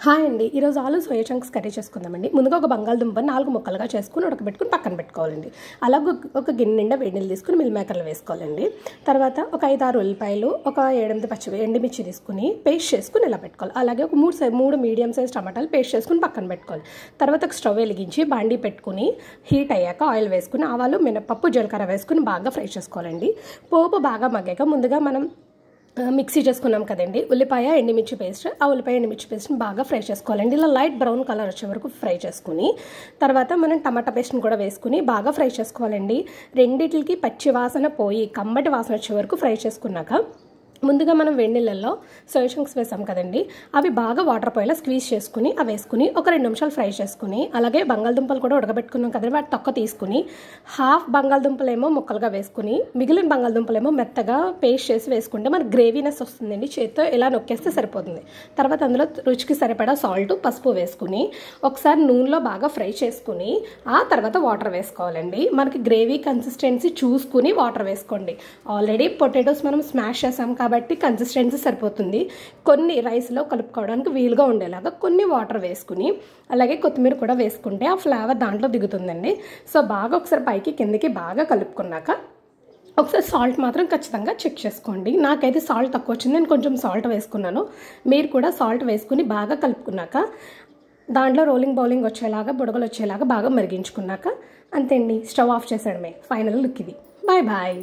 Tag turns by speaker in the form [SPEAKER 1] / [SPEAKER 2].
[SPEAKER 1] Hi అండి. ఈరోజు ఆలు సోయా చంక్స్ కర్రీ చేసుకుందామండి. ముందుగా ఒక బంగాళదుంప 4 ముక్కలుగా చేసుకుని ఉడకబెట్టుకుని పక్కన పెట్టుకోవాలండి. అలాగే ఒక గిన్నె నిండా వేడి నీళ్ళు తీసుకుని మిల్ మేకర్లో వేసుకోవాలండి. తర్వాత ఒక 5-6 ఉల్లిపాయలు, ఒక 7-8 ఎండుమిర్చి తీసుకుని పేస్ట్ చేసుకుని ఇలా పెట్టుకోవాలి. అలాగే ఒక 3 మీడియం సైజ్ టమాటాలు పేస్ట్ చేసుకుని పక్కన పెట్టుకోవాలి. తర్వాత ఒక స్టవ్ వెలిగించి బాండీ పెట్టుకుని హీట్ అయ్యాక ఆయిల్ వేసుకుని ఆవాలు, మినపప్పు, జీలకర్ర వేసుకుని బాగా ఫ్రై చేసుకోవాలండి. పోపు బాగా మగ్గాక ముందుగా మనం మిక్సీ చేసుకున్నాం కదండి ఉల్లిపాయ ఎండుమిర్చి పేస్ట్, ఆ ఉల్లిపాయ ఎండుమిర్చి పేస్ట్ని బాగా ఫ్రై చేసుకోవాలండి. ఇలా లైట్ బ్రౌన్ కలర్ వచ్చే వరకు ఫ్రై చేసుకుని తర్వాత మనం టమాటా పేస్ట్ని కూడా వేసుకుని బాగా ఫ్రై చేసుకోవాలండి. రెండిటికి పచ్చి వాసన పోయి కమ్మటి వాసన వచ్చే వరకు ఫ్రై చేసుకున్నాక ముందుగా మనం వేడి నీళ్ళల్లో సోయా చంక్స్ వేసాం కదండి, అవి బాగా వాటర్ పోయేలా స్క్వీజ్ చేసుకుని అవి వేసుకుని ఒక 2 నిమిషాలు ఫ్రై చేసుకుని అలాగే బంగాళదుంపలు కూడా ఉడకబెట్టుకున్నాం కదండి, వాటి తొక్క తీసుకుని హాఫ్ బంగాళదుంపలేమో ముక్కలుగా వేసుకుని మిగిలిన బంగాళదుంపలేమో మెత్తగా పేస్ట్ చేసి వేసుకుంటే మనకు గ్రేవీనెస్ వస్తుందండి. చేత్తో ఇలా నొక్కేస్తే సరిపోతుంది. తర్వాత అందులో రుచికి సరిపడా సాల్ట్, పసుపు వేసుకుని ఒకసారి నూనెలో బాగా ఫ్రై చేసుకుని ఆ తర్వాత వాటర్ వేసుకోవాలండి. మనకి గ్రేవీ కన్సిస్టెన్సీ చూసుకుని వాటర్ వేసుకోండి. ఆల్రెడీ పొటాటోస్ మనం స్మాష్ చేసాం కాబట్టి కన్సిస్టెన్సీ సరిపోతుంది. కొన్ని రైస్లో కలుపుకోవడానికి వీలుగా ఉండేలాగా కొన్ని వాటర్ వేసుకుని అలాగే కొత్తిమీర కూడా వేసుకుంటే ఆ ఫ్లేవర్ దాంట్లో దిగుతుందండి. సో బాగా ఒకసారి పైకి కిందకి బాగా కలుపుకున్నాక ఒకసారి సాల్ట్ మాత్రం ఖచ్చితంగా చెక్ చేసుకోండి. నాకైతే సాల్ట్ తక్కువ వచ్చింది, నేను కొంచెం సాల్ట్ వేసుకున్నాను. మీరు కూడా సాల్ట్ వేసుకుని బాగా కలుపుకున్నాక దాంట్లో బౌలింగ్ వచ్చేలాగా బుడగలు వచ్చేలాగా బాగా మరిగించుకున్నాక అంతే అండి, స్టవ్ ఆఫ్ చేసేయడమే. ఫైనల్ లుక్ ఇది. Bye bye.